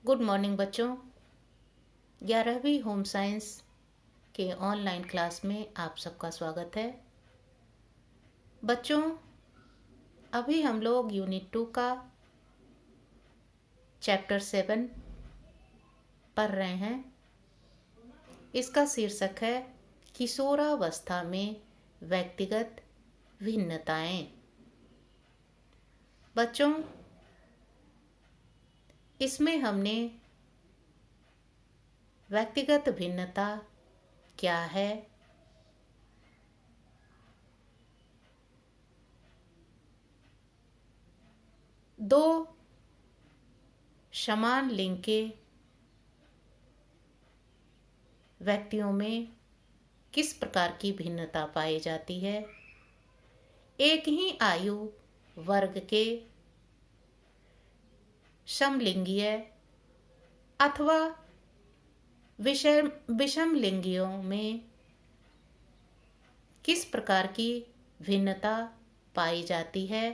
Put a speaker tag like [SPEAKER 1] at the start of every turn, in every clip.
[SPEAKER 1] Good morning बच्चों। 11वीं home science के ऑनलाइन क्लास में आप सबका स्वागत है। बच्चों, अभी हम लोग यूनिट 2 का चैप्टर 7 पढ़ रहे हैं। इसका शीर्षक है किशोरावस्था में व्यक्तिगत भिन्नताएं। बच्चों, इसमें हमने व्यक्तिगत भिन्नता क्या है, दो समान लिंग के व्यक्तियों में किस प्रकार की भिन्नता पाई जाती है, एक ही आयु वर्ग के समलिंगीय अथवा विषम लिंगियों में किस प्रकार की भिन्नता पाई जाती है,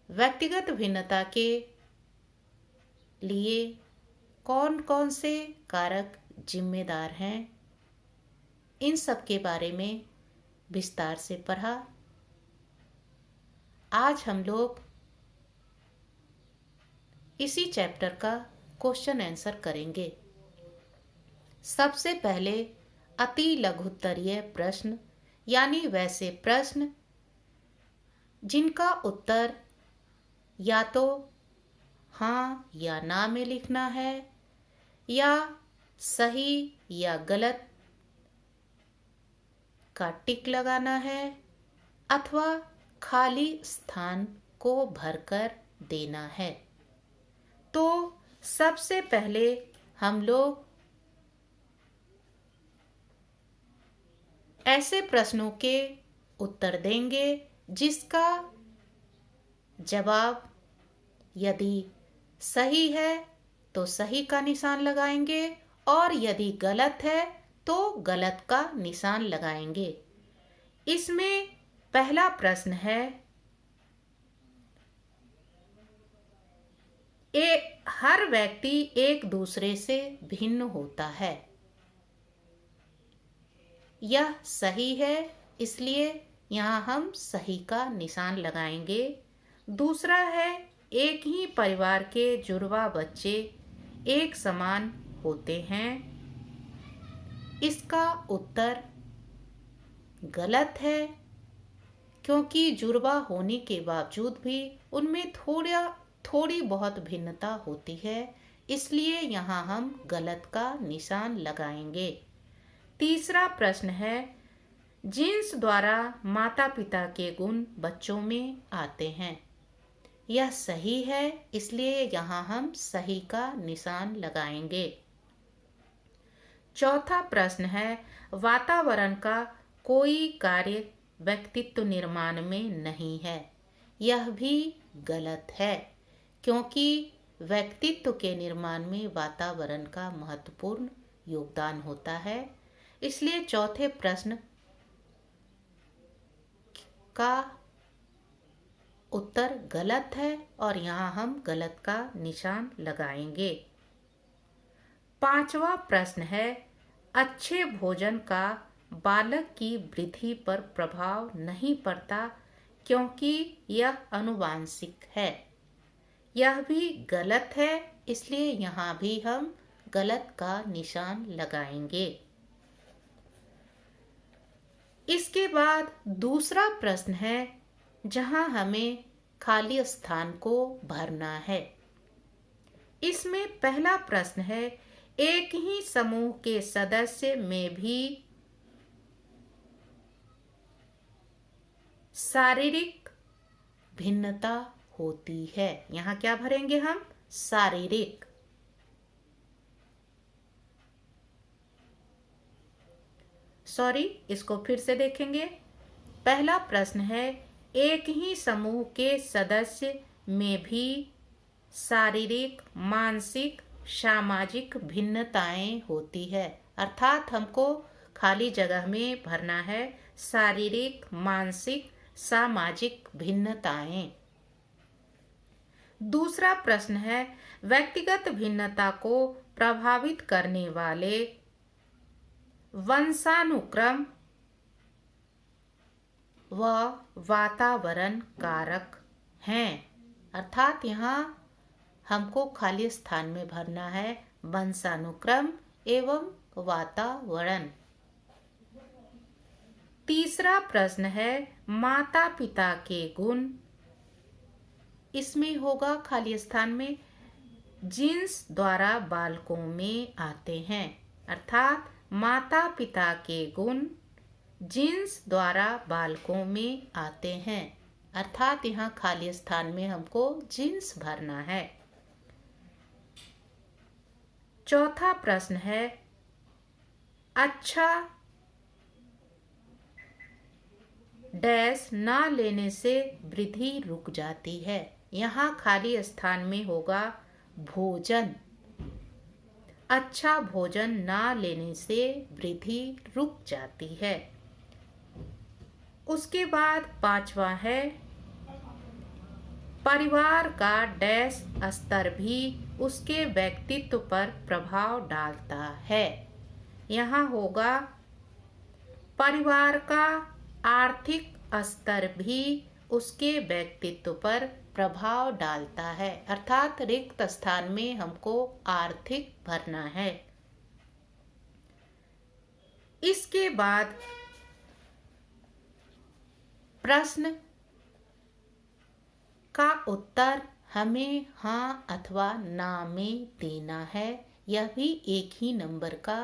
[SPEAKER 1] व्यक्तिगत भिन्नता के लिए कौन कौन से कारक जिम्मेदार हैं, इन सब के बारे में विस्तार से पढ़ा। आज हम लोग इसी चैप्टर का क्वेश्चन आंसर करेंगे। सबसे पहले अति लघुत्तरीय प्रश्न यानी वैसे प्रश्न जिनका उत्तर या तो हाँ या ना में लिखना है या सही या गलत का टिक लगाना है अथवा खाली स्थान को भरकर देना है। तो सबसे पहले हम लोग ऐसे प्रश्नों के उत्तर देंगे जिसका जवाब यदि सही है तो सही का निशान लगाएंगे और यदि गलत है तो गलत का निशान लगाएंगे। इसमें पहला प्रश्न है, हर व्यक्ति एक दूसरे से भिन्न होता है। यह सही है, इसलिए यहाँ हम सही का निशान लगाएंगे। दूसरा है, एक ही परिवार के जुड़वा बच्चे एक समान होते हैं। इसका उत्तर गलत है, क्योंकि जुड़वा होने के बावजूद भी उनमें थोड़ी बहुत भिन्नता होती है, इसलिए यहाँ हम गलत का निशान लगाएंगे। तीसरा प्रश्न है, जीन्स द्वारा माता पिता के गुण बच्चों में आते हैं। यह सही है, इसलिए यहाँ हम सही का निशान लगाएंगे। चौथा प्रश्न है, वातावरण का कोई कार्य व्यक्तित्व निर्माण में नहीं है। यह भी गलत है, क्योंकि व्यक्तित्व के निर्माण में वातावरण का महत्वपूर्ण योगदान होता है। इसलिए चौथे प्रश्न का उत्तर गलत है और यहाँ हम गलत का निशान लगाएंगे। पांचवा प्रश्न है, अच्छे भोजन का बालक की वृद्धि पर प्रभाव नहीं पड़ता क्योंकि यह आनुवांशिक है। यह भी गलत है, इसलिए यहाँ भी हम गलत का निशान लगाएंगे। इसके बाद दूसरा प्रश्न है, जहां हमें खाली स्थान को भरना है। इसमें पहला प्रश्न है, एक ही समूह के सदस्य में भी शारीरिक भिन्नता होती है। यहाँ क्या भरेंगे हम? शारीरिक। इसको फिर से देखेंगे। पहला प्रश्न है, एक ही समूह के सदस्य में भी शारीरिक, मानसिक, सामाजिक भिन्नताएं होती है। अर्थात हमको खाली जगह में भरना है शारीरिक, मानसिक, सामाजिक भिन्नताएं। दूसरा प्रश्न है, व्यक्तिगत भिन्नता को प्रभावित करने वाले वंशानुक्रम व वातावरण कारक हैं। अर्थात यहाँ हमको खाली स्थान में भरना है वंशानुक्रम एवं वातावरण। तीसरा प्रश्न है, माता पिता के गुण, इसमें होगा खाली स्थान में जीन्स द्वारा बालकों में आते हैं। अर्थात माता पिता के गुण जीन्स द्वारा बालकों में आते हैं। अर्थात यहाँ खाली स्थान में हमको जीन्स भरना है। चौथा प्रश्न है, अच्छा डैश ना लेने से वृद्धि रुक जाती है। यहाँ खाली स्थान में होगा भोजन। अच्छा भोजन ना लेने से वृद्धि रुक जाती है। उसके बाद पांचवा है, परिवार का डैश स्तर भी उसके व्यक्तित्व पर प्रभाव डालता है। यहाँ होगा परिवार का आर्थिक स्तर भी उसके व्यक्तित्व पर प्रभाव डालता है। अर्थात रिक्त स्थान में हमको आर्थिक भरना है। इसके बाद प्रश्न का उत्तर हमें हाँ अथवा ना में देना है। यह भी एक ही नंबर का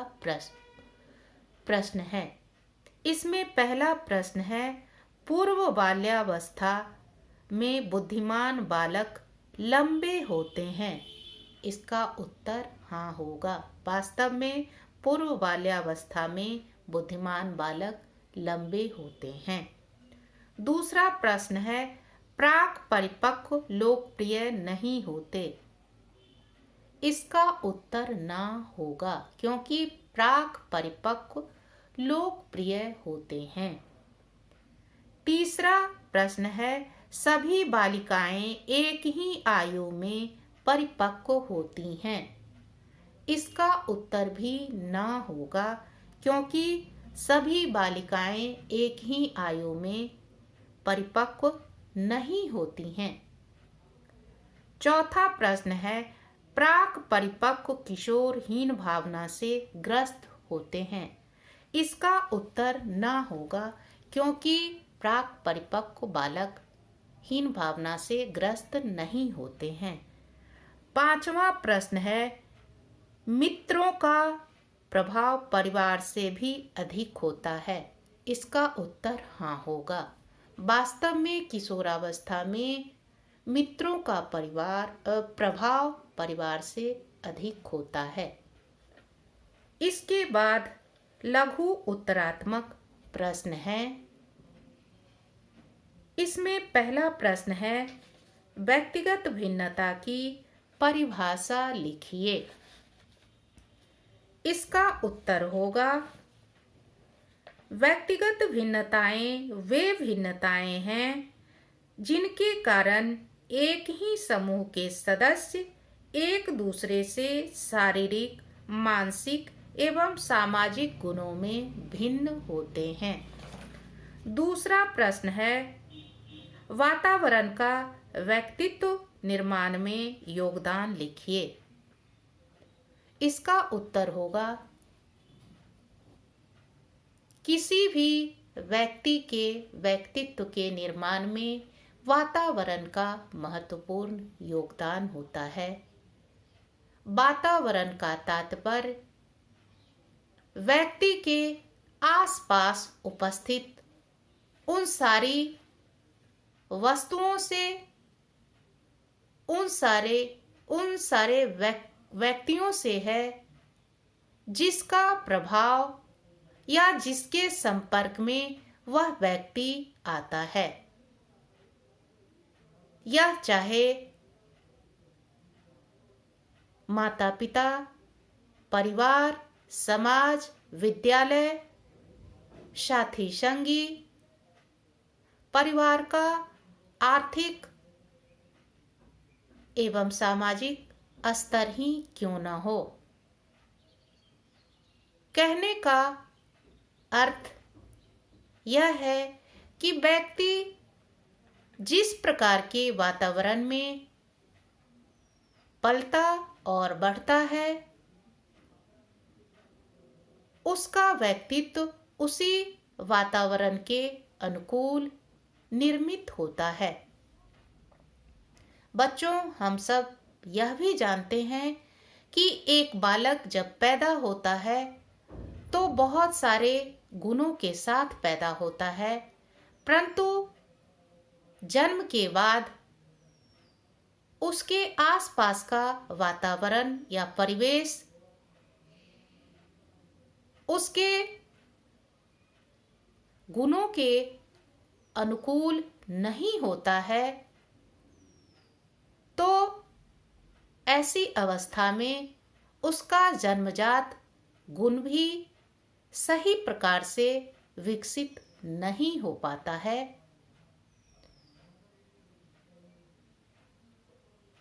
[SPEAKER 1] प्रश्न है। इसमें पहला प्रश्न है, पूर्व बाल्यावस्था में बुद्धिमान बालक लंबे होते हैं। इसका उत्तर हाँ होगा। वास्तव में पूर्व बाल्यावस्था में बुद्धिमान बालक लंबे होते हैं। दूसरा प्रश्न है, प्राक परिपक्व लोकप्रिय नहीं होते। इसका उत्तर ना होगा, क्योंकि प्राक परिपक्व लोकप्रिय होते हैं। तीसरा प्रश्न है, सभी बालिकाएं एक ही आयु में परिपक्व होती हैं। इसका उत्तर भी ना होगा, क्योंकि सभी बालिकाएं एक ही आयु में परिपक्व नहीं होती हैं। चौथा प्रश्न है, प्राक परिपक्व किशोर हीन भावना से ग्रस्त होते हैं। इसका उत्तर ना होगा, क्योंकि प्राक परिपक्व बालक हीन भावना से ग्रस्त नहीं होते हैं। पांचवा प्रश्न है, मित्रों का प्रभाव परिवार से भी अधिक होता है। इसका उत्तर हाँ होगा। वास्तव में किशोरावस्था में मित्रों का प्रभाव परिवार से अधिक होता है। इसके बाद लघु उत्तरात्मक प्रश्न है। इसमें पहला प्रश्न है, व्यक्तिगत भिन्नता की परिभाषा लिखिए। इसका उत्तर होगा, व्यक्तिगत भिन्नताएं वे भिन्नताएं हैं जिनके कारण एक ही समूह के सदस्य एक दूसरे से शारीरिक, मानसिक एवं सामाजिक गुणों में भिन्न होते हैं। दूसरा प्रश्न है, वातावरण का व्यक्तित्व निर्माण में योगदान लिखिए। इसका उत्तर होगा, किसी भी व्यक्ति के व्यक्तित्व के निर्माण में वातावरण का महत्वपूर्ण योगदान होता है। वातावरण का तात्पर्य व्यक्ति के आसपास उपस्थित उन सारी वस्तुओं से, उन सारे व्यक्तियों से है जिसका प्रभाव या जिसके संपर्क में वह व्यक्ति आता है। यह चाहे माता पिता, परिवार, समाज, विद्यालय, साथी संगी, परिवार का आर्थिक एवं सामाजिक स्तर ही क्यों न हो। कहने का अर्थ यह है कि व्यक्ति जिस प्रकार के वातावरण में पलता और बढ़ता है, उसका व्यक्तित्व उसी वातावरण के अनुकूल निर्मित होता है। बच्चों, हम सब यह भी जानते हैं कि एक बालक जब पैदा होता है तो बहुत सारे गुणों के साथ पैदा होता है, परंतु जन्म के बाद उसके आसपास का वातावरण या परिवेश उसके गुणों के अनुकूल नहीं होता है, तो ऐसी अवस्था में उसका जन्मजात गुण भी सही प्रकार से विकसित नहीं हो पाता है।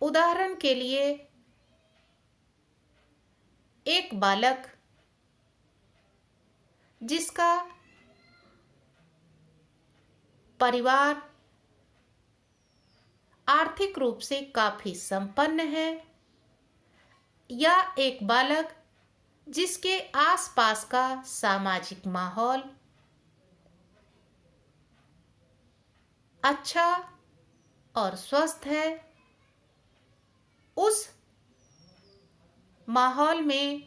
[SPEAKER 1] उदाहरण के लिए, एक बालक जिसका परिवार आर्थिक रूप से काफी संपन्न है, या एक बालक जिसके आसपास का सामाजिक माहौल अच्छा और स्वस्थ है, उस माहौल में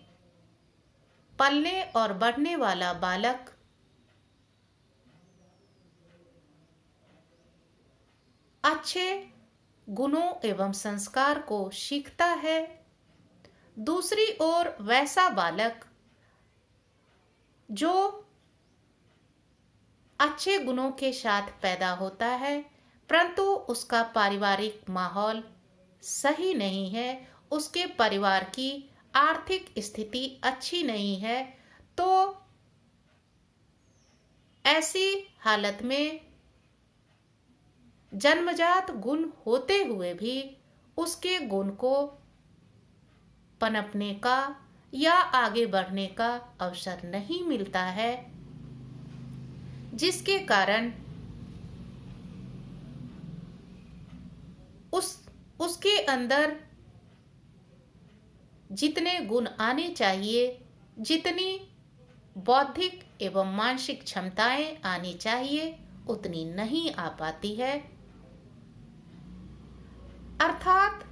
[SPEAKER 1] पलने और बढ़ने वाला बालक अच्छे गुणों एवं संस्कार को सीखता है। दूसरी ओर वैसा बालक जो अच्छे गुणों के साथ पैदा होता है, परंतु उसका पारिवारिक माहौल सही नहीं है, उसके परिवार की आर्थिक स्थिति अच्छी नहीं है, तो ऐसी हालत में जन्मजात गुण होते हुए भी उसके गुण को पनपने का या आगे बढ़ने का अवसर नहीं मिलता है, जिसके कारण उसके अंदर जितने गुण आने चाहिए, जितनी बौद्धिक एवं मानसिक क्षमताएं आनी चाहिए, उतनी नहीं आ पाती है। अर्थात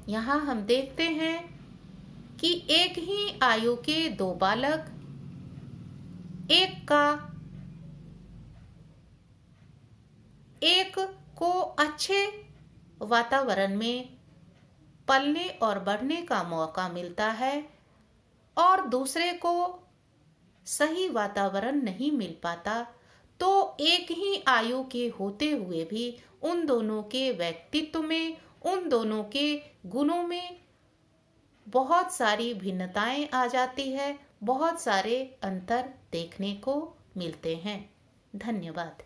[SPEAKER 1] यहाँ हम देखते हैं कि एक ही आयु के दो बालक, एक को अच्छे वातावरण में पलने और बढ़ने का मौका मिलता है और दूसरे को सही वातावरण नहीं मिल पाता, तो एक ही आयु के होते हुए भी उन दोनों के व्यक्तित्व में, उन दोनों के गुणों में बहुत सारी भिन्नताएं आ जाती है, बहुत सारे अंतर देखने को मिलते हैं। धन्यवाद।